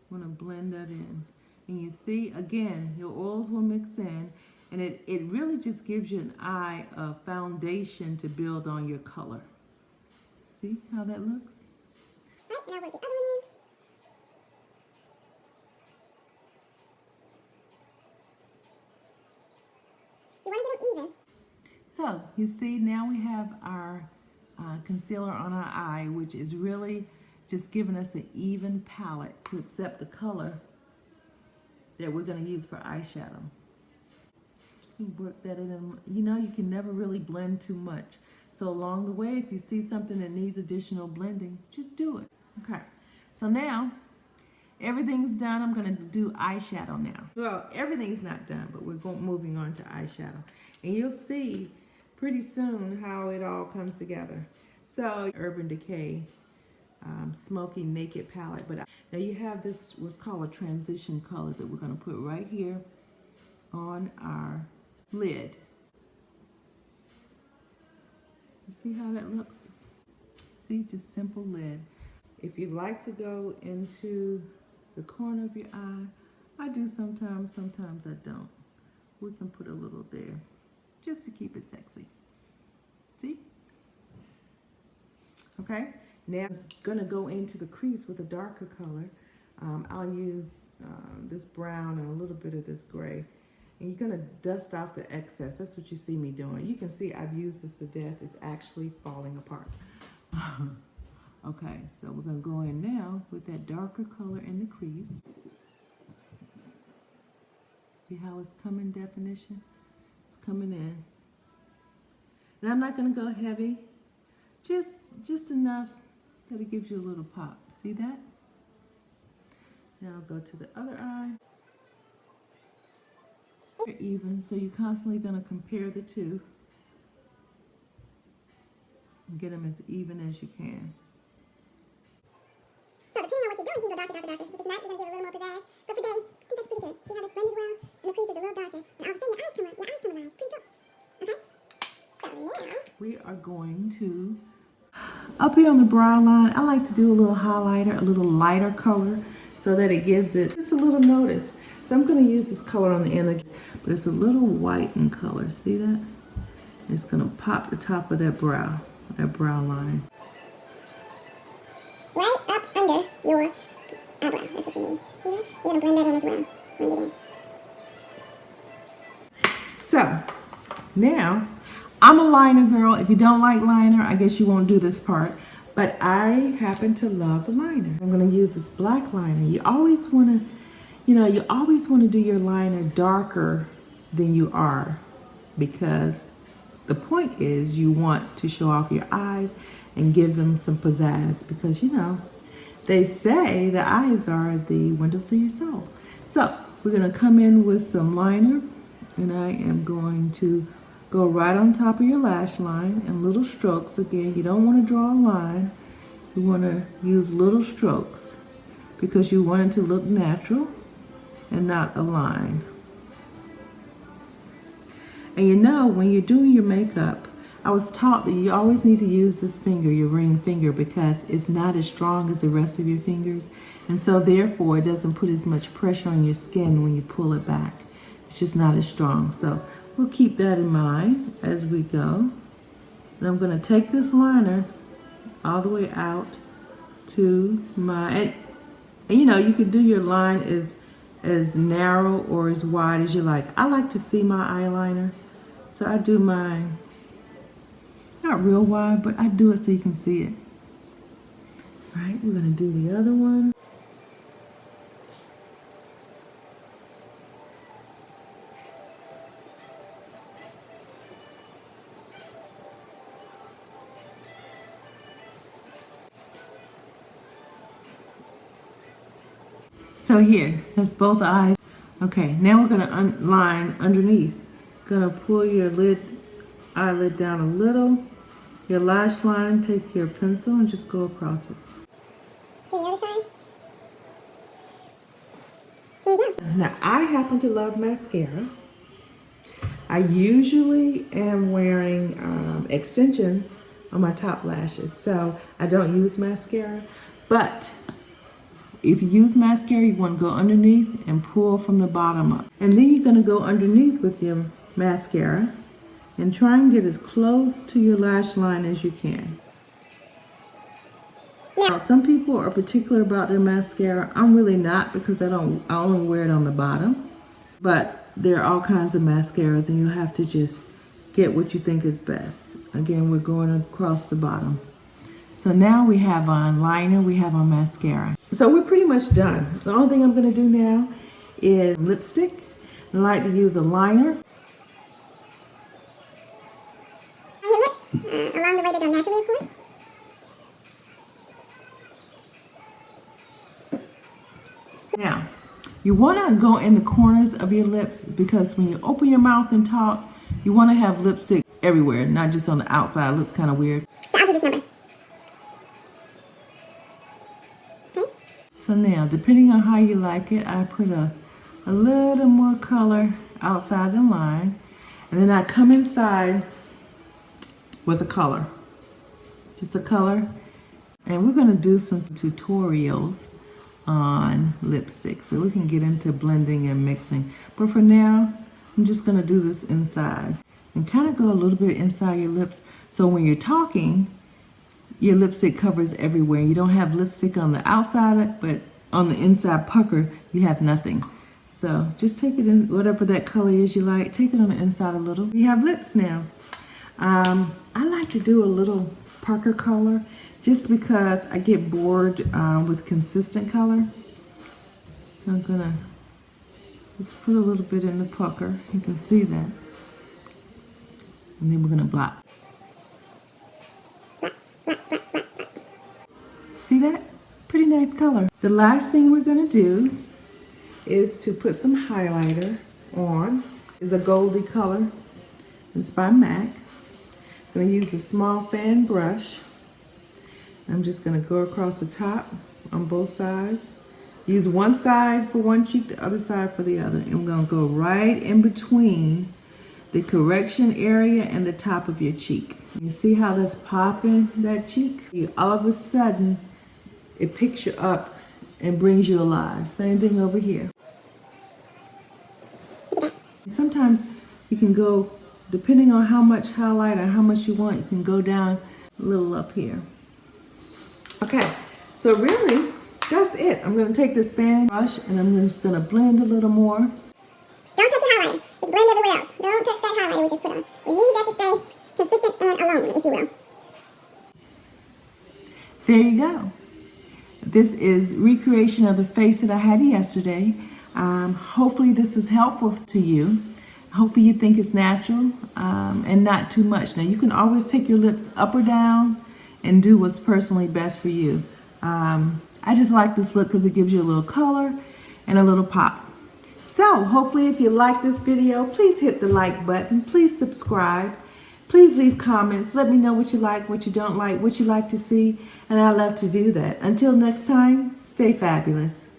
Want to blend that in. And you see, again, your oils will mix in, and it really just gives you an eye of foundation to build on your color. See how that looks? Right, now we'll the other one in. You want to get them even. So, you see, now we have our concealer on our eye, which is really just giving us an even palette to accept the color that we're going to use for eyeshadow. You work that in. You know, you can never really blend too much. So along the way, if you see something that needs additional blending, just do it. Okay, so now everything's done. I'm going to do eyeshadow now. Well, everything's not done, but we're moving on to eyeshadow. And you'll see pretty soon how it all comes together. So, Urban Decay Smoky Naked palette. But now you have this, what's called a transition color that we're going to put right here on our lid. You see how that looks? See, just simple lid. If you'd like to go into the corner of your eye, I do sometimes, sometimes I don't. We can put a little there just to keep it sexy. See? Okay, now I'm gonna go into the crease with a darker color. I'll use this brown and a little bit of this gray. And you're gonna dust off the excess. That's what you see me doing. You can see I've used this to death. It's actually falling apart. Okay, so we're gonna go in now with that darker color in the crease. See how it's coming definition? It's coming in. And I'm not gonna go heavy. Just enough that it gives you a little pop. See that? Now I'll go to the other eye. They're even, so you're constantly going to compare the two and get them as even as you can. So depending on what you're doing, you can go darker, darker, darker. If it's night, you're going to give it a little more pizzazz. But for day, I think that's pretty good. See how this blended well? And the crease is a little darker. And all of a sudden your eyes come alive. It's pretty cool. Okay? So now we are going to, up here on the brow line, I like to do a little highlighter, a little lighter color, so that it gives it just a little notice. So I'm going to use this color on the end, but it's a little white in color. See that? It's going to pop the top of that brow line. right up under your eyebrow. That's what you need. See that? You're going to blend that in as well. Blend it in. So now, I'm a liner girl. If you don't like liner, I guess you won't do this part. But I happen to love a liner. I'm going to use this black liner. You always want to, you always want to do your liner darker than you are, because the point is you want to show off your eyes and give them some pizzazz, because they say the eyes are the windows to your soul. So we're going to come in with some liner, and I am going to go right on top of your lash line and little strokes. Again, you don't want to draw a line. You want to use little strokes because you want it to look natural and not a line. And when you're doing your makeup, I was taught that you always need to use this finger, your ring finger, because it's not as strong as the rest of your fingers. And so therefore, it doesn't put as much pressure on your skin when you pull it back. It's just not as strong. So we'll keep that in mind as we go. And I'm going to take this liner all the way out to my, and you could do your line as narrow or as wide as you like. I like to see my eyeliner, so I do mine not real wide, but I do it so you can see it. All right, we're going to do the other one. So here, that's both eyes. Okay, now we're gonna line underneath. Gonna pull your eyelid down a little. Your lash line, take your pencil and just go across it. Do the other side. There you go. Now, I happen to love mascara. I usually am wearing extensions on my top lashes, so I don't use mascara. But if you use mascara, you want to go underneath and pull from the bottom up. And then you're going to go underneath with your mascara and try and get as close to your lash line as you can. Now, some people are particular about their mascara. I'm really not, because I only wear it on the bottom. But there are all kinds of mascaras, and you have to just get what you think is best. Again, we're going across the bottom. So now we have on liner, we have on mascara. So we're pretty much done. The only thing I'm going to do now is lipstick. I like to use a liner. Along the way they go naturally, of course. Now, you want to go in the corners of your lips, because when you open your mouth and talk, you want to have lipstick everywhere, not just on the outside. It looks kind of weird. So I'll do this number. Okay. So now, depending on how you like it, I put a little more color outside the line, and then I come inside with a color, just a color. And we're going to do some tutorials on lipstick, so we can get into blending and mixing. But for now, I'm just going to do this inside and kind of go a little bit inside your lips, so when you're talking, your lipstick covers everywhere. You don't have lipstick on the outside, but on the inside pucker, you have nothing. So just take it in, whatever that color is you like, take it on the inside a little. You have lips now. I like to do a little pucker color, just because I get bored with consistent color. So I'm gonna just put a little bit in the pucker. You can see that. And then we're gonna blot. See that? Pretty nice color. The last thing we're gonna do is to put some highlighter on. It's a goldy color. It's by MAC. I'm gonna use a small fan brush. I'm just going to go across the top on both sides. Use one side for one cheek, the other side for the other. And I'm going to go right in between the correction area and the top of your cheek. You see how that's popping that cheek? All of a sudden, it picks you up and brings you alive. Same thing over here. Sometimes you can go, depending on how much highlight or how much you want, you can go down a little up here. Okay, so really, that's it. I'm going to take this fan brush and I'm just going to blend a little more. Don't touch your highlighter. Just blend everywhere else. Don't touch that highlighter we just put on. We need that to stay consistent and alone, if you will. There you go. This is recreation of the face that I had yesterday. Hopefully this is helpful to you. Hopefully you think it's natural and not too much. Now you can always take your lips up or down and do what's personally best for you. I just like this look because it gives you a little color and a little pop. So hopefully if you like this video, please hit the like button. Please subscribe. Please leave comments. Let me know what you like, what you don't like, what you like to see, and I love to do that. Until next time, stay fabulous.